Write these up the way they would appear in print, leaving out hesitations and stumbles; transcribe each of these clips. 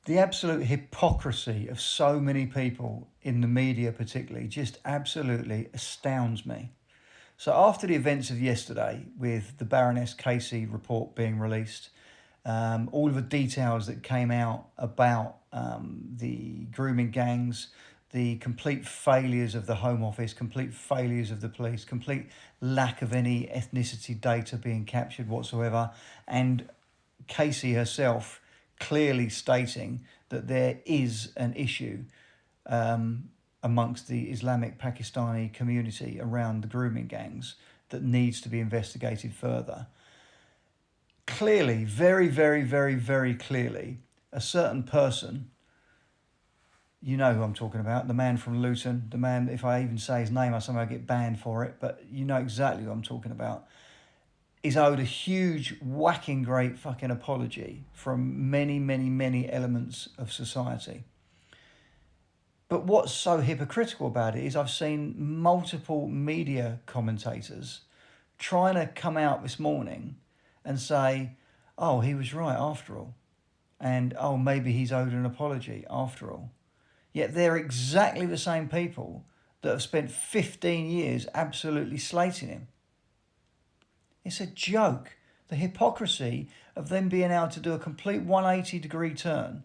The absolute hypocrisy of so many people in the media particularly just absolutely astounds me. So after the events of yesterday, with the Baroness Casey report being released, all of the details that came out about the grooming gangs, the complete failures of the Home Office, complete failures of the police, complete lack of any ethnicity data being captured whatsoever, and Casey herself clearly stating that there is an issue amongst the Islamic Pakistani community around the grooming gangs that needs to be investigated further. Clearly, very, very, very, very clearly, a certain person, you know who I'm talking about, the man from Luton, the man, if I even say his name, I somehow get banned for it, but you know exactly who I'm talking about, is owed a huge, whacking great fucking apology from many, many, many elements of society. But what's so hypocritical about it is I've seen multiple media commentators trying to come out this morning and say, oh, he was right after all. And, oh, maybe he's owed an apology after all. Yet they're exactly the same people that have spent 15 years absolutely slating him. It's a joke. The hypocrisy of them being able to do a complete 180-degree turn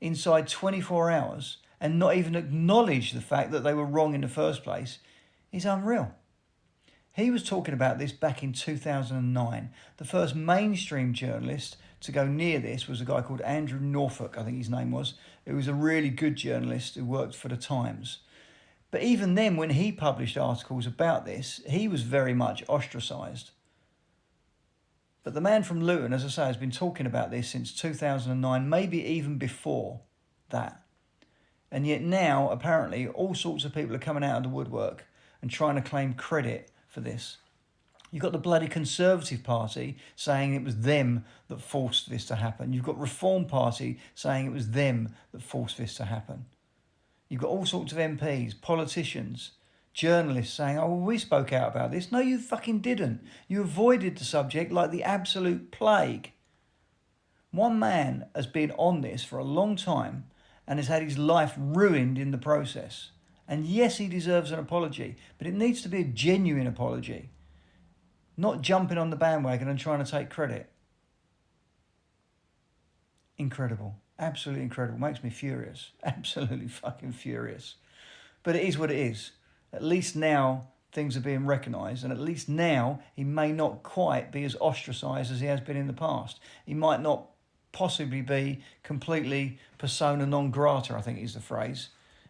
inside 24 hours and not even acknowledge the fact that they were wrong in the first place is unreal. He was talking about this back in 2009. The first mainstream journalist to go near this was a guy called Andrew Norfolk, I think his name was. He was a really good journalist who worked for the Times. But even then, when he published articles about this, he was very much ostracised. But the man from Luton, as I say, has been talking about this since 2009, maybe even before that. And yet now, apparently, all sorts of people are coming out of the woodwork and trying to claim credit for this. You've got the bloody Conservative Party saying it was them that forced this to happen. You've got Reform Party saying it was them that forced this to happen. You've got all sorts of MPs, politicians, journalists saying, oh, well, we spoke out about this. No, you fucking didn't. You avoided the subject like the absolute plague. One man has been on this for a long time and has had his life ruined in the process. And yes, he deserves an apology, but it needs to be a genuine apology. Not jumping on the bandwagon and trying to take credit. Incredible. Absolutely incredible. Makes me furious. Absolutely fucking furious. But it is what it is. At least now things are being recognised, and at least now he may not quite be as ostracised as he has been in the past. He might not possibly be completely persona non grata, I think is the phrase.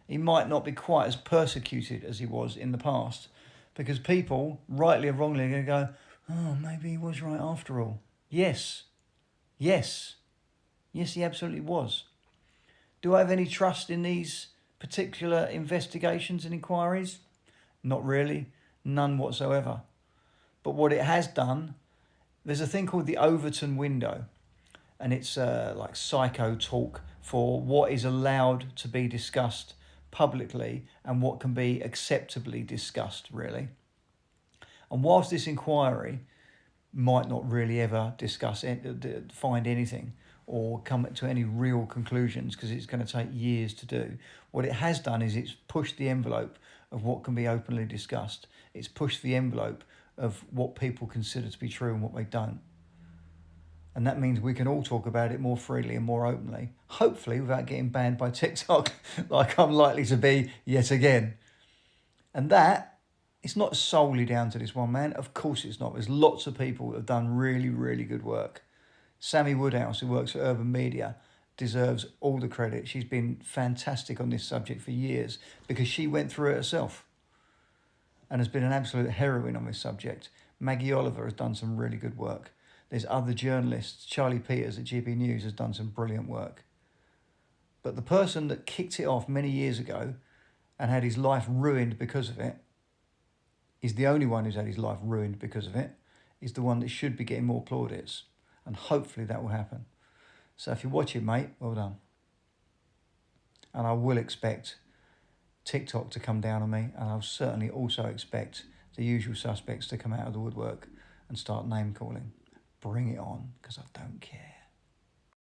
He might not be quite as persecuted as he was in the past, because people, rightly or wrongly, are going to go, oh, maybe he was right after all. Yes. Yes. Yes, he absolutely was. Do I have any trust in these particular investigations and inquiries? Not really. None whatsoever. But what it has done, there's a thing called the Overton window, and it's like psycho talk for what is allowed to be discussed publicly and what can be acceptably discussed, really. And whilst this inquiry might not really ever find anything or come to any real conclusions, because it's going to take years to do, what it has done is it's pushed the envelope of what can be openly discussed. It's pushed the envelope of what people consider to be true and what they don't. And that means we can all talk about it more freely and more openly, hopefully without getting banned by TikTok like I'm likely to be yet again. And that, it's not solely down to this one man. Of course it's not. There's lots of people that have done really, really good work. Sammy Woodhouse, who works for Urban Media, deserves all the credit. She's been fantastic on this subject for years because she went through it herself and has been an absolute heroine on this subject. Maggie Oliver has done some really good work. There's other journalists. Charlie Peters at GB News has done some brilliant work. But the person that kicked it off many years ago and had his life ruined because of it, is the only one who's had his life ruined because of it, is the one that should be getting more plaudits. And hopefully that will happen. So if you're watching, mate, well done. And I will expect TikTok to come down on me, and I'll certainly also expect the usual suspects to come out of the woodwork and start name calling. Bring it on, because I don't care.